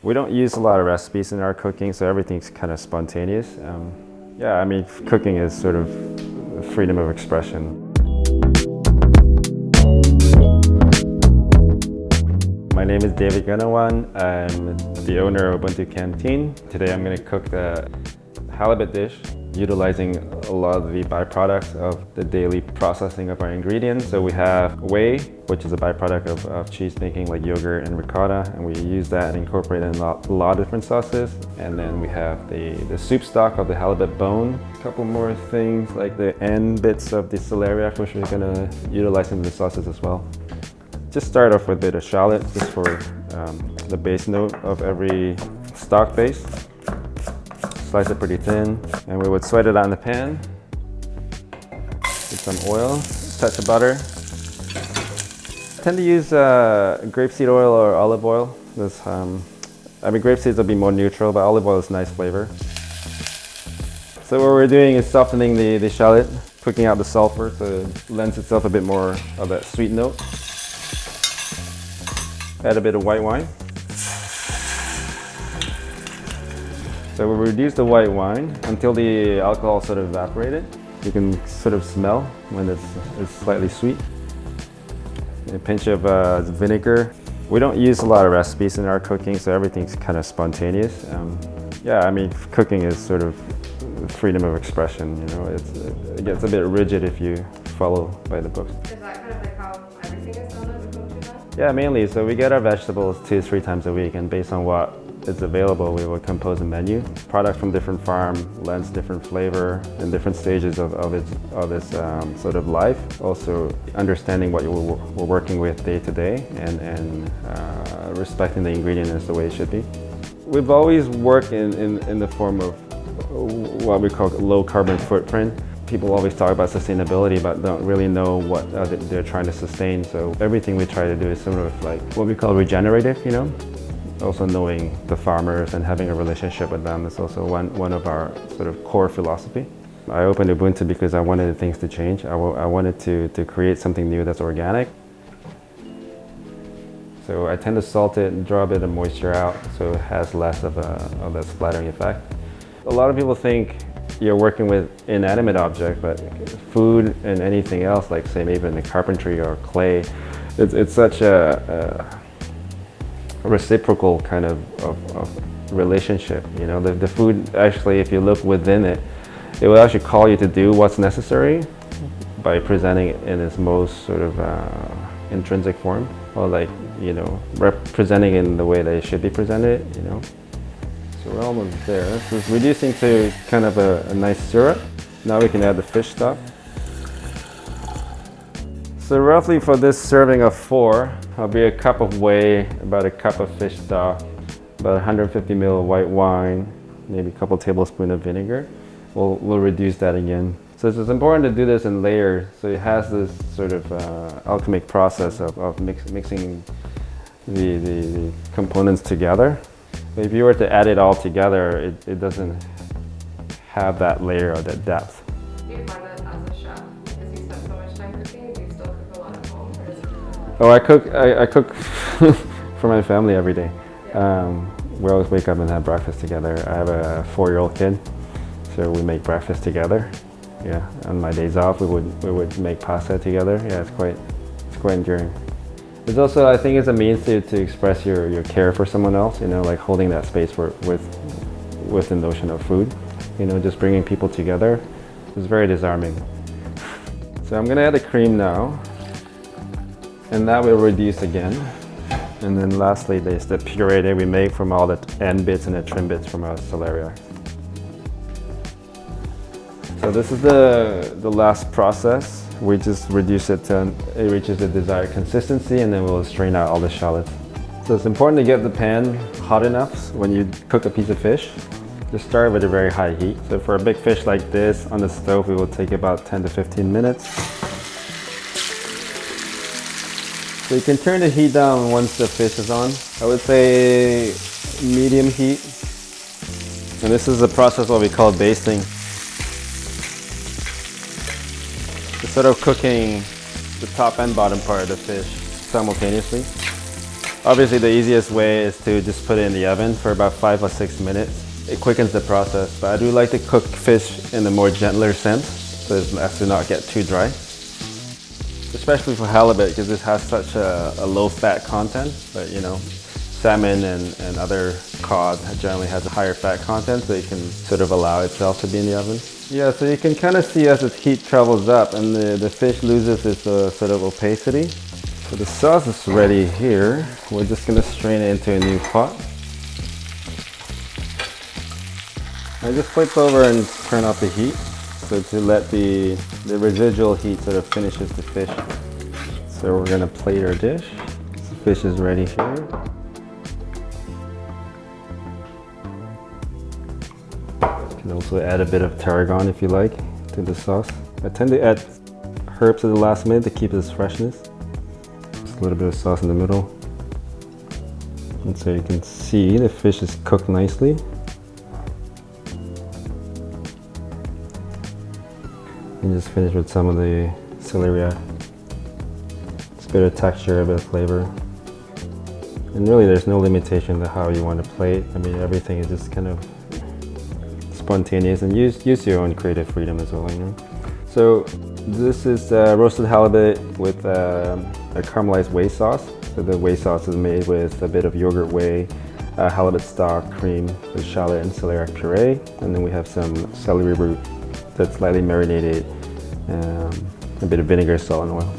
We don't use a lot of recipes in our cooking, so everything's kind of spontaneous. Yeah, I mean, cooking is sort of freedom of expression. My name is Gunawan. I'm the owner of Ubuntu Canteen. Today I'm going to cook the halibut dish, utilizing a lot of the byproducts of the daily processing of our ingredients. So we have whey, which is a byproduct of cheese making, like yogurt and ricotta, and we use that and incorporate it in a lot of different sauces. And then we have the soup stock of the halibut bone. A couple more things like the end bits of the celeriac, which we're going to utilize in the sauces as well. Just start off with a bit of shallot, just for the base note of every stock base. Slice it pretty thin, and we would sweat it on the pan. With some oil, a touch of butter. I tend to use grapeseed oil or olive oil. I mean, grapeseeds will be more neutral, but olive oil is a nice flavor. So what we're doing is softening the shallot, cooking out the sulfur so it lends itself a bit more of that sweet note. Add a bit of white wine. So we reduce the white wine until the alcohol sort of evaporated. You can sort of smell when it's slightly sweet. A pinch of vinegar. We don't use a lot of recipes in our cooking, so everything's kind of spontaneous. Yeah, I mean, cooking is sort of freedom of expression. You know, it gets a bit rigid if you follow by the books. Is that kind of like how everything is done at Ubuntu then? Yeah, mainly. So we get our vegetables 2 to 3 times a week, and based on what is available, we will compose a menu. Product from different farm lends different flavor in different stages of its sort of life. Also, understanding what we're working with day to day, and respecting the ingredient as the way it should be. We've always worked in the form of what we call low carbon footprint. People always talk about sustainability, but don't really know what they're trying to sustain. So everything we try to do is sort of like what we call regenerative, you know? Also knowing the farmers and having a relationship with them is also one of our sort of core philosophy. I opened Ubuntu because I wanted things to change. I wanted to create something new that's organic. So I tend to salt it and draw a bit of moisture out so it has less of that splattering effect. A lot of people think you're working with inanimate object, but food and anything else, like say maybe in the carpentry or clay, it's such a reciprocal kind of relationship. You know, the food actually, if you look within it, it will actually call you to do what's necessary by presenting it in its most sort of intrinsic form, or like, you know, representing it in the way that it should be presented, you know. So we're almost there. This is reducing to kind of a nice syrup. Now we can add the fish stock. So roughly for this serving of 4, it'll be a cup of whey, about a cup of fish stock, about 150 ml of white wine, maybe a couple tablespoons of vinegar. We'll reduce that again. So it's important to do this in layers, so it has this sort of alchemic process of mixing the components together. But if you were to add it all together, it doesn't have that layer or that depth. Do you find that as a chef, because you spend so much time cooking, do you still cook a lot at home? Or is it Oh, I cook for my family every day. We always wake up and have breakfast together. I have a 4-year-old kid, so we make breakfast together. Yeah, on my days off, we would make pasta together. Yeah, it's quite enduring. It's also, I think, it's a means to express your care for someone else. You know, like holding that space with the notion of food. You know, just bringing people together is very disarming. So I'm gonna add the cream now, and that will reduce again. And then lastly, there's the puree that we make from all the end bits and the trim bits from our celeriac. So this is the last process. We just reduce it till it reaches the desired consistency, and then we'll strain out all the shallots. So it's important to get the pan hot enough when you cook a piece of fish. Just start with a very high heat. So for a big fish like this on the stove, it will take about 10 to 15 minutes. So you can turn the heat down once the fish is on. I would say medium heat. And this is the process what we call basting. It's sort of cooking the top and bottom part of the fish simultaneously. Obviously the easiest way is to just put it in the oven for about 5 or 6 minutes. It quickens the process, but I do like to cook fish in a more gentler sense, so as to not get too dry. Especially for halibut, because this has such a low fat content, but you know, salmon and other cod generally has a higher fat content, so it can sort of allow itself to be in the oven. Yeah, so you can kind of see as its heat travels up and the fish loses its sort of opacity. So the sauce is ready here. We're just gonna strain it into a new pot. I just flip over and turn off the heat, so to let the residual heat sort of finishes the fish. So we're gonna plate our dish. The fish is ready here. You can also add a bit of tarragon if you like to the sauce. I tend to add herbs at the last minute to keep its freshness. Just a little bit of sauce in the middle. And so you can see the fish is cooked nicely. And just finish with some of the celeriac. It's a bit of texture, a bit of flavor. And really there's no limitation to how you want to plate. I mean, everything is just kind of spontaneous, and use your own creative freedom as well, you know. So this is roasted halibut with a caramelized whey sauce. So the whey sauce is made with a bit of yogurt whey, halibut stock, cream, with shallot and celeriac puree, and then we have some celery root that's slightly marinated, a bit of vinegar, salt, and oil.